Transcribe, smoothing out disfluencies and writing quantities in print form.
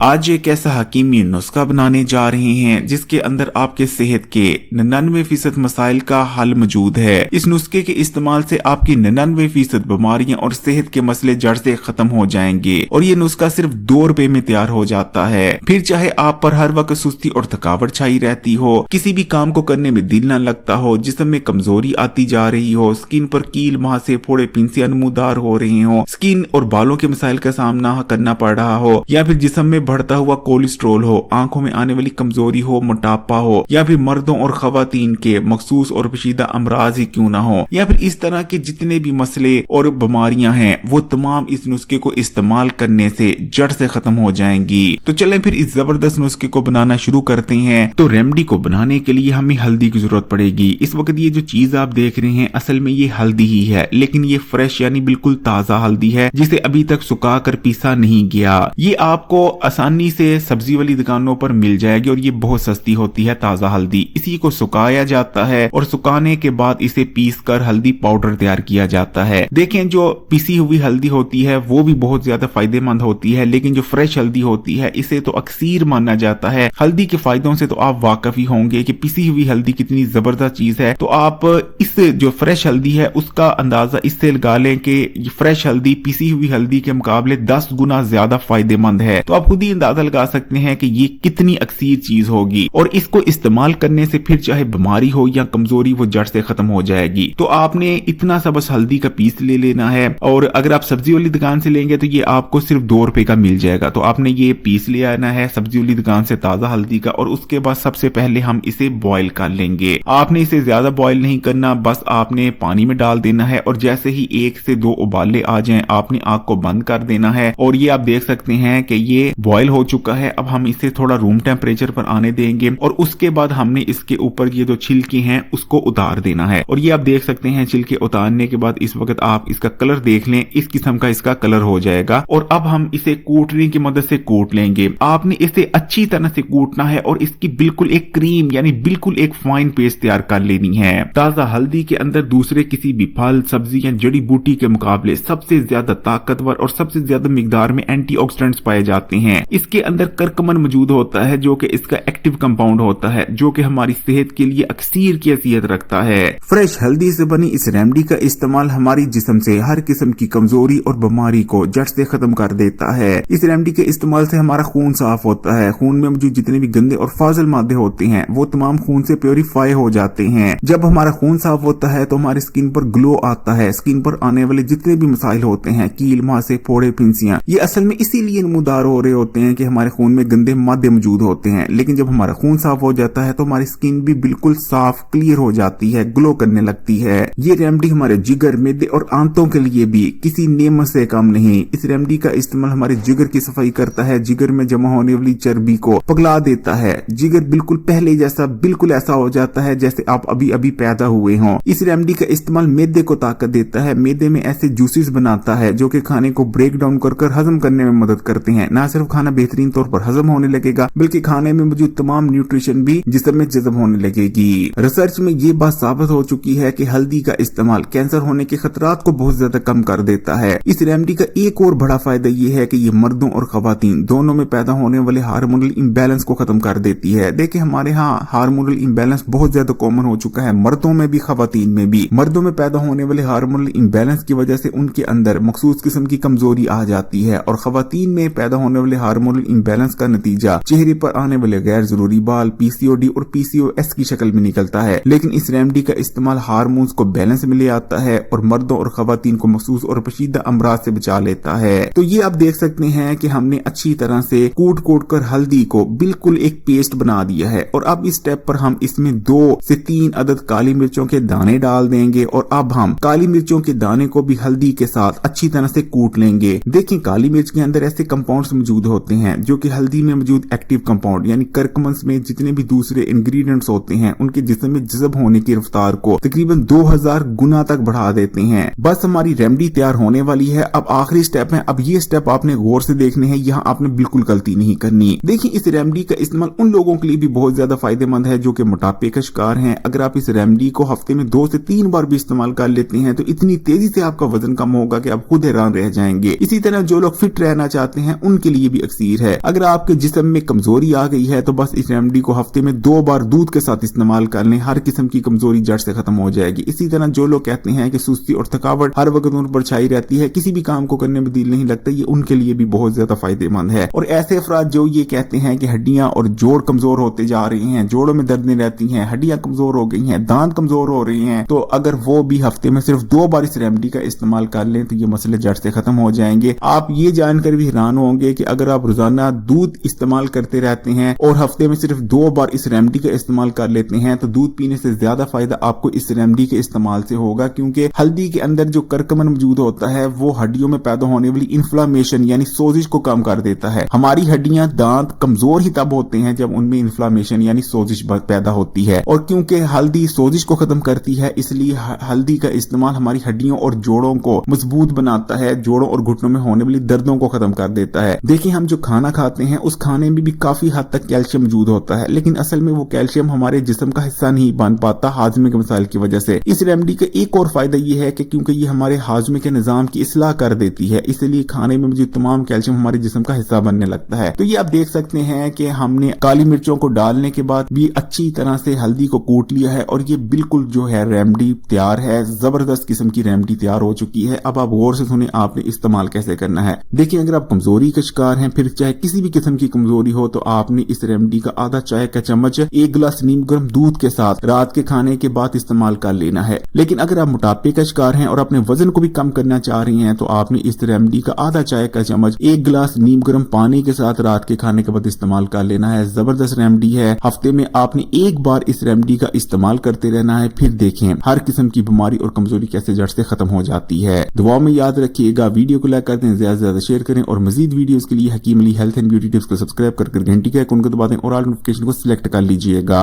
आज एक ऐसा हकीमी नुस्खा बनाने जा रहे हैं जिसके अंदर आपके सेहत के 99% मसाइल का हल मौजूद है। इस नुस्खे के इस्तेमाल से आपकी 99% बीमारियां और सेहत के मसले जड़ से खत्म हो जाएंगे और ये नुस्खा सिर्फ 2 रुपए में तैयार हो जाता है। फिर चाहे आप पर हर वक्त सुस्ती और थकावट छाई रहती हो, किसी भी काम को करने में दिल न लगता हो, जिस्म में कमजोरी आती जा रही हो, स्किन पर कील मुहासे फोड़े पिंसियां नमूदार हो रही हो, स्किन और बालों के मसाइल का सामना करना पड़ रहा हो, या फिर जिस्म में बढ़ता हुआ कोलेस्ट्रॉल हो, आंखों में आने वाली कमजोरी हो, मोटापा हो, या फिर मर्दों और खवातीन के मखसूस और पेचीदा अमराज ही क्यों ना हो, या फिर इस तरह के जितने भी मसले और बीमारियां हैं वो तमाम इस नुस्खे को इस्तेमाल करने से जड़ से खत्म हो जाएंगी। तो चलें फिर इस जबरदस्त नुस्खे को बनाना शुरू करते हैं। तो रेमेडी को बनाने के लिए हमें हल्दी की जरूरत पड़ेगी। इस वक्त ये जो चीज आप देख रहे हैं असल में ये हल्दी ही है, लेकिन ये फ्रेश यानी बिल्कुल ताजा हल्दी है जिसे अभी तक सुखा कर पीसा नहीं गया। ये आपको आसानी से सब्जी वाली दुकानों पर मिल जाएगी और ये बहुत सस्ती होती है ताजा हल्दी। इसी को सुखाया जाता है और सुखाने के बाद इसे पीस कर हल्दी पाउडर तैयार किया जाता है। देखें जो पिसी हुई हल्दी होती है वो भी बहुत ज्यादा फायदेमंद होती है, लेकिन जो फ्रेश हल्दी होती है इसे तो अक्सीर माना जाता है। हल्दी के फायदों से तो आप वाकिफ ही होंगे कि पिसी हुई हल्दी कितनी जबरदस्त चीज है। तो आप इस जो फ्रेश हल्दी है उसका अंदाजा इससे लगा लें कि फ्रेश हल्दी पिसी हुई हल्दी के मुकाबले 10 गुना ज्यादा फायदेमंद है। तो आप खुद ही अंदाजा लगा सकते हैं कि ये कितनी अक्सीर चीज होगी और इसको इस्तेमाल करने से फिर चाहे बीमारी हो या कमजोरी वो जड़ से खत्म हो जाएगी। तो आपने इतना सा बस हल्दी का पीस ले लेना है और अगर आप सब्जी वाली दुकान से लेंगे तो ये आपको सिर्फ 2 रुपए का मिल जाएगा। तो आपने ये पीस ले आना है सब्जी वाली दुकान से ताजा हल्दी का और उसके बाद सबसे पहले हम इसे बॉईल कर लेंगे। आपने इसे ज्यादा बॉईल नहीं करना, बस आपने पानी में डाल देना है और जैसे ही 1 से 2 उबाले आ जाएं आपने आग को बंद कर देना है और ये आप देख सकते हैं कि ये बॉईल हो चुका है। अब हम इसे थोड़ा रूम टेम्परेचर पर आने देंगे और उसके बाद हमने इसके ऊपर ये जो छिलके हैं उसको उतार देना है और ये आप देख सकते हैं छिलके उतारने के बाद इस वक्त आप इसका कलर देख लें, इस किस्म का इसका कलर हो जाएगा और अब हम इसे कूटने की मदद से कूट लेंगे। आपने इसे अच्छी तरह से कूटना है और इसकी बिल्कुल एक क्रीम यानी बिल्कुल एक फाइन पेस्ट तैयार कर लेनी है। ताजा हल्दी के अंदर दूसरे किसी भी फल सब्जी या जड़ी बूटी के मुकाबले सबसे ज्यादा ताकतवर और सबसे ज्यादा मिकदार में एंटीऑक्सीडेंट्स पाए जाते हैं। इसके अंदर करकमन मौजूद होता है जो कि इसका एक्टिव कंपाउंड होता है जो कि हमारी सेहत के लिए अक्सीर की हैसियत रखता है। फ्रेश हल्दी से बनी इस रेमेडी का इस्तेमाल हमारी जिस्म से हर किस्म की कमजोरी और बीमारी को जड़ से खत्म कर देता है। इस रेमेडी के इस्तेमाल से हमारा खून साफ होता है। खून में मौजूद जितने भी गंदे और फाजिल मादे होते हैं वो तमाम खून से प्योरीफाई हो जाते हैं। जब हमारा खून साफ होता है तो हमारी स्किन पर ग्लो आता है। स्किन पर आने वाले जितने भी मसाइल होते हैं, कील मुहासे फोड़े पिंसियां, ये असल में इसीलिए नमूदार हो रहे होते हैं कि हमारे खून में गंदे मादे मौजूद होते हैं। लेकिन जब हमारा खून साफ हो जाता है तो हमारी स्किन भी बिल्कुल साफ क्लियर हो जाती है, ग्लो करने लगती है। ये रेमेडी हमारे जिगर, मैदे और आंतों के लिए भी किसी नेमत से कम नहीं। इस रेमेडी का इस्तेमाल हमारे जिगर की सफाई करता है, जिगर में जमा होने वाली चर्बी को पगला देता है। जिगर बिल्कुल पहले जैसा बिल्कुल ऐसा हो जाता है जैसे आप अभी अभी पैदा हुए हों। इस रेमेडी का इस्तेमाल मैदे को ताकत देता है, मैदे में ऐसे जूसेस बनाता है जो कि खाने को ब्रेक डाउन कर हजम करने में मदद करते हैं। न सिर्फ खाना बेहतरीन तौर पर हजम होने लगेगा बल्कि खाने में मौजूद तमाम न्यूट्रिशन भी जिस्म में जज़ब होने लगेगी। रिसर्च में ये बात साबित हो चुकी है कि हल्दी का इस्तेमाल कैंसर होने के खतरात को बहुत ज्यादा कम कर देता है। इस रेमेडी का एक और बड़ा फायदा ये है कि ये मर्दों और खवातीन दोनों में पैदा होने वाले हार्मोनल इम्बैलेंस को खत्म कर देती है। देखिए हमारे यहाँ हार्मोनल इम्बैलेंस बहुत ज्यादा कॉमन हो चुका है, मर्दों में भी खवातीन में भी। मर्दों में पैदा होने वाले हार्मोनल इम्बैलेंस की वजह से उनके अंदर मखसूस किस्म की कमजोरी आ जाती है और खवातीन में पैदा होने वाले हार्मोनल इम्बैलेंस का नतीजा चेहरे पर आने वाले गैर जरूरी बाल, पीसीओडी और पीसीओएस की शक्ल में निकलता है। लेकिन इस रेमेडी का इस्तेमाल हार्मोन्स को बैलेंस में ले आता है और मर्दों और खवातीन को मखसूस और पेचीदा अमराज से बचा लेता है। तो ये आप देख सकते हैं कि हमने अच्छी तरह से कूट कर हल्दी को बिल्कुल एक पेस्ट बना दिया है और अब इस स्टेप पर हम इसमें 2 से 3 अदद काली मिर्चों के दाने डाल देंगे और अब हम काली मिर्चों के दाने को भी हल्दी के साथ अच्छी तरह से कूट लेंगे। देखिए काली मिर्च के अंदर ऐसे कंपाउंड्स मौजूद होते हैं जो कि हल्दी में मौजूद एक्टिव कंपाउंड यानी करकमन्स में जितने भी दूसरे इंग्रेडिएंट्स होते हैं उनके जिस्म में जज़ब होने की रफ्तार को तकरीबन 2000 गुना तक बढ़ा देते हैं। बस हमारी रेमेडी तैयार होने वाली है। अब आखिरी स्टेप है। अब ये स्टेप आपने गौर से देखने हैं, यहाँ आपने बिल्कुल गलती नहीं करनी। देखिए इस रेमेडी का इस्तेमाल उन लोगों के लिए भी बहुत ज्यादा फायदेमंद है जो कि मोटापे का शिकार हैं। अगर आप इस रेमेडी को हफ्ते में 2 से 3 बार भी इस्तेमाल कर लेते हैं तो इतनी तेजी से आपका वजन कम होगा कि आप खुद हैरान रह जाएंगे। इसी तरह जो लोग फिट रहना चाहते हैं उनके लिए भी इक्सीर है। अगर आपके जिस्म में कमजोरी आ गई है तो बस इस रेमेडी को हफ्ते में 2 बार दूध के साथ इस्तेमाल कर लें, हर किस्म की कमजोरी जड़ से खत्म हो जाएगी। इसी तरह जो लोग कहते हैं कि सुस्ती और थकावट हर वक्त उन पर छाई रहती है, किसी भी काम को करने में दिल नहीं लगता, ये उनके लिए भी बहुत ज्यादा फायदेमंद है। और ऐसे अफराद जो ये कहते हैं कि हड्डियां और जोड़ कमजोर होते जा रहे हैं, जोड़ों में दर्दें रहती हैं, हड्डियां कमजोर हो गई हैं, दांत कमजोर हो रहे हैं, तो अगर वो भी हफ्ते में सिर्फ 2 बार इस रेमेडी का इस्तेमाल कर लें तो ये मसले जड़ से खत्म हो जाएंगे। आप ये जानकर भी हैरान होंगे कि अगर आप रोजाना दूध इस्तेमाल करते रहते हैं और हफ्ते में सिर्फ 2 बार इस रेमेडी का इस्तेमाल कर लेते हैं तो दूध पीने से ज्यादा फायदा आपको इस रेमेडी के इस्तेमाल से होगा, क्योंकि हल्दी के अंदर जो करकमन मौजूद होता है वो हड्डियों में पैदा होने वाली इन्फ्लामेशन यानी सोजिश को कम कर देता है। हमारी हड्डियां दांत कमजोर ही तब होते हैं जब उनमें इन्फ्लामेशन यानी सोजिश पैदा होती है, और क्योंकि हल्दी सोजिश को खत्म करती है इसलिए हल्दी का इस्तेमाल हमारी हड्डियों और जोड़ों को मजबूत बनाता है, जोड़ों और घुटनों में होने वाली दर्दों को खत्म कर देता है। देखिए, हम जो खाना खाते हैं उस खाने में भी काफी हद तक कैल्शियम मौजूद होता है, लेकिन असल में वो कैल्शियम हमारे जिस्म का हिस्सा नहीं बन पाता हाजमे के मसाइल की वजह से। इस रेमेडी का एक और फायदा ये है कि क्योंकि ये हमारे हाजमे के निजाम की इस्लाह कर देती है, इसलिए खाने में मौजूद तमाम कैल्शियम हमारे जिस्म का हिस्सा बनने लगता है। तो ये आप देख सकते हैं कि हमने काली मिर्चों को डालने के बाद भी अच्छी तरह से हल्दी को कूट लिया है और ये बिल्कुल जो है रेमेडी तैयार है, जबरदस्त किस्म की रेमेडी तैयार हो चुकी है। अब आप गौर से सुने आपने इस्तेमाल कैसे करना है। देखिए, अगर आप कमजोरी का शिकार हैं, फिर चाहे किसी भी किस्म की कमजोरी हो, तो आपने इस रेमेडी का आधा चाय का चम्मच 1 गिलास नीम गर्म दूध के साथ रात के खाने के बाद इस्तेमाल कर लेना है। लेकिन अगर आप मोटापे का शिकार हैं और अपने वजन को भी कम करना चाह रही हैं तो आपने इस रेमेडी का आधा चाय का चम्मच 1 गिलास नीम गर्म पानी के साथ रात के खाने के बाद इस्तेमाल कर लेना है। जबरदस्त रेमेडी है, हफ्ते में आपने 1 बार इस रेमेडी का इस्तेमाल करते रहना है, फिर देखें हर किस्म की बीमारी और कमजोरी कैसे जड़ से खत्म हो जाती है। दुआ में याद रखिएगा, वीडियो को लाइक कर दें, ज्यादा से ज्यादा शेयर करें और मजीद वीडियोस के लिए Hakim Ali health and beauty tips को सब्सक्राइब कर घंटी के आइकन को दबा दें और ऑल नोटिफिकेशन को सिलेक्ट कर लीजिएगा।